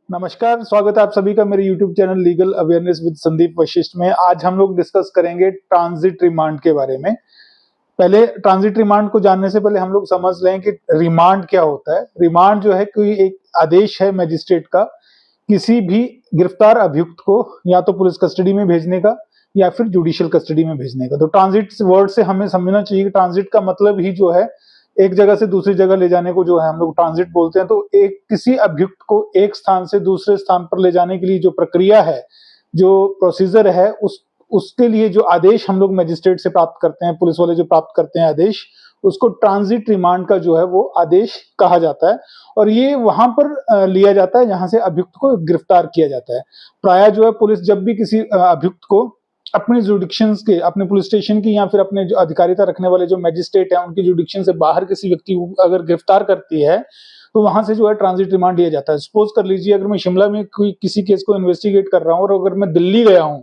नमस्कार, स्वागत है आप सभी का मेरे YouTube channel legal awareness with Sandeep Vashishtha में। आज हम लोग डिस्कस करेंगे ट्रांजिट रिमांड के बारे में। पहले ट्रांजिट रिमांड को जानने से पहले हम लोग समझ लें कि रिमांड क्या होता है। रिमांड जो है कोई एक आदेश है मैजिस्ट्रेट का किसी भी गिरफ्तार अभियुक्त को या तो पुलिस कस्टडी में भेजने का या फिर जुडिशियल कस्टडी में भेजने का। तो ट्रांजिट वर्ड से हमें समझना चाहिए कि ट्रांजिट का मतलब ही जो है एक जगह से दूसरी जगह ले जाने को जो है हम लोग ट्रांजिट बोलते हैं। तो एक किसी अभियुक्त को एक स्थान से दूसरे स्थान पर ले जाने के लिए जो प्रक्रिया है, जो प्रोसीजर है, उसके लिए जो आदेश हम लोग मैजिस्ट्रेट से प्राप्त करते हैं, पुलिस वाले जो प्राप्त करते हैं आदेश, उसको ट्रांजिट रिमांड का जो है वो आदेश कहा जाता है। और ये वहां पर लिया जाता है जहां से अभियुक्त को गिरफ्तार किया जाता है। प्राय जो है पुलिस जब भी किसी अभियुक्त को अपने जुडिक्शंस के, अपने पुलिस स्टेशन की या फिर अपने जो अधिकारिता रखने वाले जो मैजिस्ट्रेट हैं उनकी जुडिक्शन से बाहर किसी व्यक्ति को अगर गिरफ्तार करती है तो वहां से जो है ट्रांजिट रिमांड लिया जाता है। सपोज कर लीजिए अगर मैं शिमला में कोई किसी केस को इन्वेस्टिगेट कर रहा हूं और अगर मैं दिल्ली गया हूं,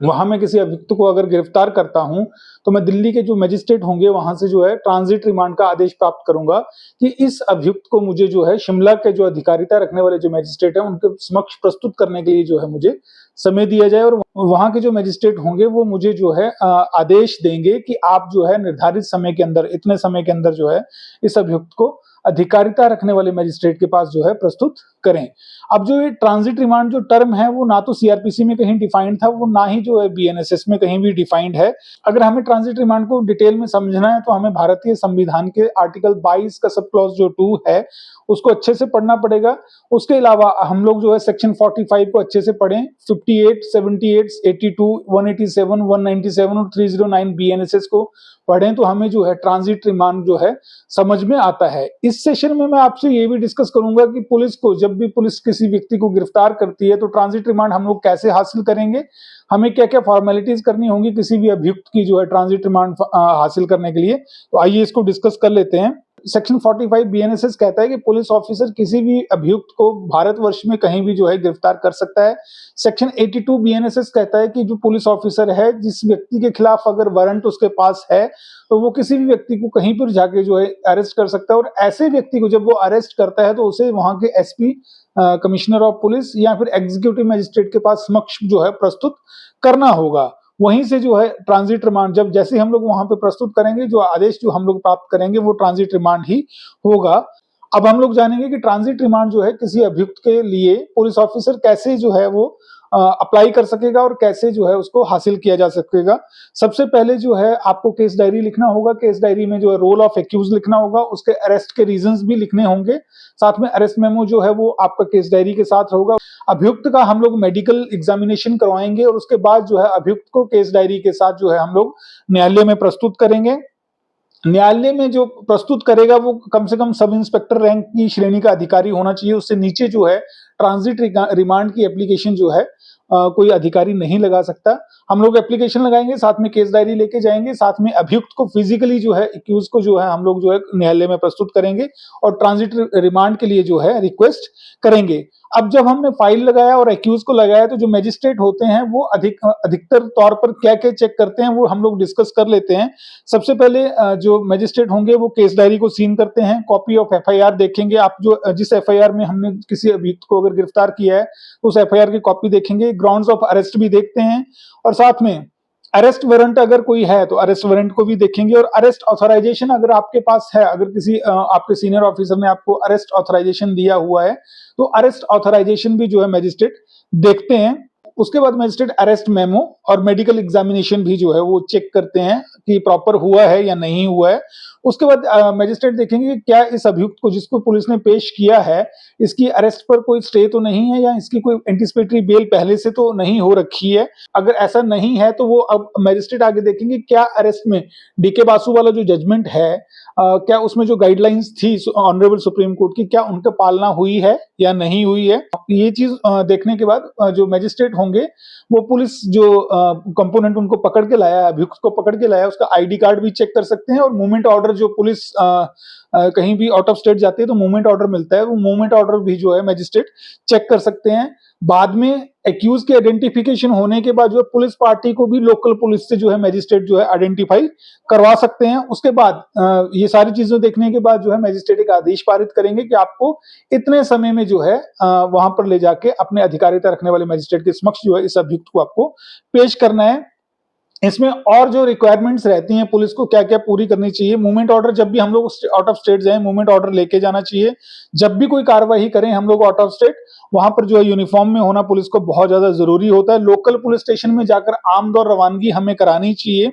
वहां मैं किसी अभियुक्त को अगर गिरफ्तार करता हूं तो मैं दिल्ली के जो मैजिस्ट्रेट होंगे वहां से जो है ट्रांजिट रिमांड का आदेश प्राप्त करूंगा कि इस अभियुक्त को मुझे जो है शिमला के जो अधिकारिता रखने वाले जो मैजिस्ट्रेट हैं उनके समक्ष प्रस्तुत करने के लिए जो है मुझे समय दिया जाए। और वहां के जो मैजिस्ट्रेट होंगे वो मुझे जो है आदेश देंगे कि आप जो है निर्धारित समय के अंदर, इतने समय के अंदर जो है इस अभियुक्त को अधिकारिता रखने वाले मैजिस्ट्रेट के पास जो है प्रस्तुत करें। अब जो ये ट्रांजिट रिमांड जो टर्म है वो ना तो सीआरपीसी में कहीं डिफाइंड था, वो ना ही जो है बीएनएसएस में कहीं भी डिफाइंड है। अगर हमें ट्रांजिट रिमांड को डिटेल में समझना है तो हमें भारतीय संविधान के आर्टिकल 22 का सब क्लॉज जो 2 है उसको अच्छे से पढ़ना पड़ेगा। उसके अलावा हम लोग जो है सेक्शन 45 को अच्छे से पढ़ें, 58, 78, 82, 187, 197 और 309 बीएनएसएस को पढ़ें तो हमें जो है ट्रांजिट रिमांड जो है समझ में आता है। इस सेशन में मैं आपसे ये भी डिस्कस करूंगा कि पुलिस को, जब भी पुलिस किसी व्यक्ति को गिरफ्तार करती है तो ट्रांजिट रिमांड हम लोग कैसे हासिल करेंगे, हमें क्या क्या फॉर्मेलिटीज करनी होंगी किसी भी अभियुक्त की जो है ट्रांजिट रिमांड हासिल करने के लिए। तो आइए इसको डिस्कस कर लेते हैं। सेक्शन 45 बीएनएसएस कहता है कि पुलिस ऑफिसर किसी भी अभियुक्त को भारतवर्ष में कहीं भी जो है गिरफ्तार कर सकता है। सेक्शन 82 बीएनएसएस कहता है कि जो पुलिस ऑफिसर है जिस व्यक्ति के खिलाफ अगर वारंट उसके पास है तो वो किसी भी व्यक्ति को कहीं पर जाके जो है अरेस्ट कर सकता है। और ऐसे व्यक्ति को जब वो अरेस्ट करता है तो उसे वहां के एसपी, कमिश्नर ऑफ पुलिस या फिर एग्जीक्यूटिव मजिस्ट्रेट के पास समक्ष जो है प्रस्तुत करना होगा। वहीं से जो है ट्रांजिट रिमांड जब जैसे हम लोग वहां पे प्रस्तुत करेंगे, जो आदेश जो हम लोग प्राप्त करेंगे वो ट्रांजिट रिमांड ही होगा। अब हम लोग जानेंगे कि ट्रांजिट रिमांड जो है किसी अभियुक्त के लिए पुलिस ऑफिसर कैसे जो है वो अप्लाई कर सकेगा और कैसे जो है उसको हासिल किया जा सकेगा। सबसे पहले जो है आपको केस डायरी लिखना होगा। केस डायरी में जो है रोल ऑफ एक्यूज लिखना होगा, उसके अरेस्ट के रीजंस भी लिखने होंगे, साथ में अरेस्ट मेमो जो है वो आपका केस डायरी के साथ होगा। अभियुक्त का हम लोग मेडिकल एग्जामिनेशन करवाएंगे और उसके बाद जो है अभियुक्त को केस डायरी के साथ जो है हम लोग न्यायालय में प्रस्तुत करेंगे। न्यायालय में जो प्रस्तुत करेगा वो कम से कम सब इंस्पेक्टर रैंक की श्रेणी का अधिकारी होना चाहिए। उससे नीचे जो है ट्रांजिट रिमांड की एप्लीकेशन जो है कोई अधिकारी नहीं लगा सकता। हम लोग एप्लीकेशन लगाएंगे, साथ में केस डायरी लेके जाएंगे, साथ में अभियुक्त को फिजिकली जो है एक्यूज को जो है हम लोग जो है न्यायालय में प्रस्तुत करेंगे और ट्रांजिट रिमांड के लिए जो है रिक्वेस्ट करेंगे। अब जब हमने फाइल लगाया और एक्यूज को लगाया तो जो मैजिस्ट्रेट होते हैं वो अधिकतर तौर पर क्या क्या चेक करते हैं वो हम लोग डिस्कस कर लेते हैं। सबसे पहले जो मैजिस्ट्रेट होंगे वो केस डायरी को सीन करते हैं, कॉपी ऑफ एफआईआर देखेंगे। आप जो जिस एफआईआर में हमने किसी अभियुक्त को अगर गिरफ्तार किया है तो उस एफआईआर की कॉपी देखेंगे, ग्राउंड्स ऑफ अरेस्ट भी देखते हैं और साथ में अरेस्ट वारंट अगर कोई है तो अरेस्ट वारंट को भी देखेंगे। और अरेस्ट ऑथराइजेशन अगर आपके पास है, अगर किसी आपके सीनियर ऑफिसर ने आपको अरेस्ट ऑथराइजेशन दिया हुआ है तो अरेस्ट ऑथराइजेशन भी जो है मैजिस्ट्रेट देखते हैं। उसके बाद मैजिस्ट्रेट अरेस्ट मेमो और मेडिकल एग्जामिनेशन भी जो है वो चेक करते हैं कि प्रॉपर हुआ है या नहीं हुआ है। उसके बाद मैजिस्ट्रेट देखेंगे कि क्या इस अभियुक्त को जिसको पुलिस ने पेश किया है इसकी अरेस्ट पर कोई स्टे तो नहीं है या इसकी कोई एंटिसिपेटरी बेल पहले से तो नहीं हो रखी है। अगर ऐसा नहीं है तो वो अब मैजिस्ट्रेट आगे देखेंगे क्या अरेस्ट में डीके बासु वाला जो जजमेंट है, क्या उसमें जो गाइडलाइंस थी ऑनरेबल सुप्रीम कोर्ट की, क्या उनका पालना हुई है या नहीं हुई है। ये चीज देखने के बाद जो मैजिस्ट्रेट होंगे वो पुलिस जो कंपोनेंट उनको पकड़ के लाया, अभियुक्त को पकड़ के लाया, उसका आईडी कार्ड भी चेक कर सकते हैं। और मूवमेंट ऑर्डर जो पुलिस कहीं भी आउट ऑफ स्टेट जाती है तो मूवमेंट ऑर्डर मिलता है, वो मूवमेंट ऑर्डर भी जो है मैजिस्ट्रेट चेक कर सकते हैं। बाद में एक्यूज के आइडेंटिफिकेशन होने के बाद जो है पुलिस पार्टी को भी लोकल पुलिस से जो है मैजिस्ट्रेट जो है आइडेंटिफाई करवा सकते हैं। उसके बाद ये सारी चीजें देखने के बाद जो है मैजिस्ट्रेट एक आदेश पारित करेंगे कि आपको इतने समय में जो है वहां पर ले जाके अपने अधिकारिता रखने वाले मैजिस्ट्रेट के समक्ष जो है इस अभियुक्त को आपको पेश करना है। इसमें और जो रिक्वायरमेंट्स रहती हैं पुलिस को क्या क्या पूरी करनी चाहिए, मूवमेंट ऑर्डर जब भी हम लोग आउट ऑफ स्टेट जाएं मूवमेंट ऑर्डर लेके जाना चाहिए। जब भी कोई कार्रवाई करें हम लोग आउट ऑफ स्टेट, वहां पर जो है यूनिफॉर्म में होना पुलिस को बहुत ज्यादा जरूरी होता है। लोकल पुलिस स्टेशन में जाकर आमदौर रवानगी हमें करानी चाहिए।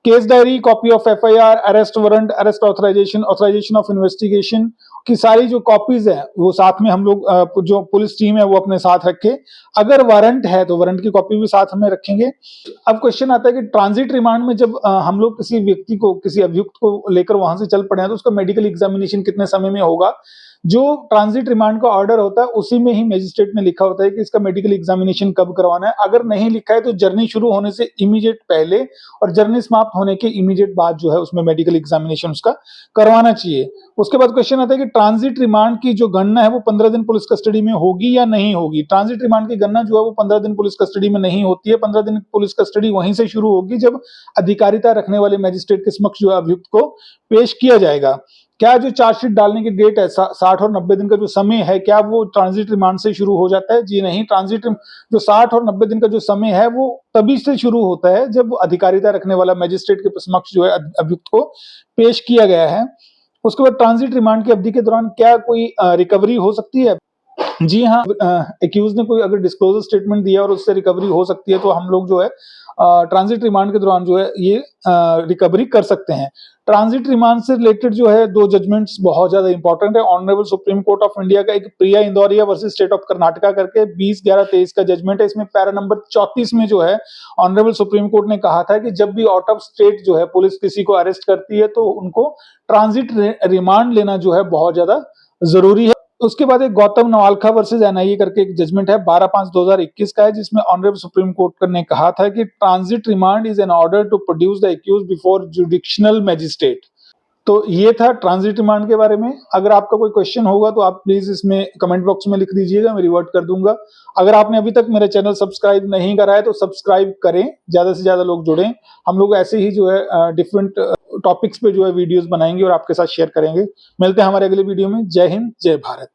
Case diary, copy of FIR, arrest warrant, arrest authorisation, authorisation of investigation की सारी जो कॉपीज है वो साथ में हम लोग जो पुलिस टीम है वो अपने साथ रखे। अगर वारंट है तो वारंट की कॉपी भी साथ में रखेंगे। अब क्वेश्चन आता है कि ट्रांजिट रिमांड में जब हम लोग किसी व्यक्ति को, किसी अभियुक्त को लेकर वहां से चल पड़े हैं तो उसका मेडिकल एग्जामिनेशन कितने समय में होगा। जो ट्रांजिट रिमांड का ऑर्डर होता है उसी में ही मैजिस्ट्रेट ने लिखा होता है कि इसका मेडिकल एग्जामिनेशन कब करवाना है। अगर नहीं लिखा है तो जर्नी शुरू होने से इमीडिएट पहले और जर्नी समाप्त होने के इमीडिएट बाद जो है उसमें मेडिकल एग्जामिनेशन उसका करवाना चाहिए। उसके बाद क्वेश्चन आता है कि ट्रांजिट रिमांड की जो गणना है वो 15 दिन पुलिस कस्टडी में होगी या नहीं होगी। ट्रांजिट रिमांड की गणना जो है वो 15 दिन पुलिस कस्टडी में नहीं होती है। 15 दिन पुलिस कस्टडी वहीं से शुरू होगी जब अधिकारिता रखने वाले मैजिस्ट्रेट के समक्ष जो है अभियुक्त को पेश किया जाएगा। क्या जो चार्जशीट डालने की डेट है 60 और 90 दिन का जो समय है, क्या वो ट्रांजिट रिमांड से शुरू हो जाता है? जी नहीं, ट्रांजिट जो 60 और 90 दिन का जो समय है वो तभी से शुरू होता है जब अधिकारिता रखने वाला मैजिस्ट्रेट के समक्ष जो है अभियुक्त को पेश किया गया है। उसके बाद ट्रांजिट रिमांड की अवधि के दौरान क्या कोई रिकवरी हो सकती है? जी हाँ, एक्यूज ने कोई अगर डिस्क्लोजर स्टेटमेंट दिया और उससे रिकवरी हो सकती है तो हम लोग जो है ट्रांजिट रिमांड के दौरान जो है ये रिकवरी कर सकते हैं। ट्रांजिट रिमांड से रिलेटेड जो है दो जजमेंट्स बहुत ज्यादा इंपॉर्टेंट है। Honourable supreme court of India का एक Priya Indoria versus state of Karnataka करके 20/11/23 का जजमेंट है। इसमें पैरा नंबर 34 में जो है ऑनरेबल सुप्रीम कोर्ट ने कहा था कि जब भी आउट ऑफ स्टेट जो है पुलिस किसी को अरेस्ट करती है तो उनको ट्रांजिट रिमांड लेना जो है बहुत ज्यादा जरूरी है। उसके बाद एक गौतम नवालखा वर्सेस एनआईए करके एक जजमेंट है 12/5/2021 का है, जिसमें ऑनरेबल सुप्रीम कोर्ट ने कहा था कि transit remand is an order to produce the accused before judicial magistrate. तो ये था ट्रांजिट रिमांड के बारे में। अगर आपका कोई क्वेश्चन होगा तो आप प्लीज इसमें कमेंट बॉक्स में लिख दीजिएगा, मैं रिवर्ट कर दूंगा। अगर आपने अभी तक मेरा चैनल सब्सक्राइब नहीं करा है तो सब्सक्राइब करें, ज्यादा से ज्यादा लोग जुड़ें। हम लोग ऐसे ही जो है डिफरेंट टॉपिक्स पे जो है वीडियोस बनाएंगे और आपके साथ शेयर करेंगे। मिलते हैं हमारे अगले वीडियो में। जय हिंद, जय भारत।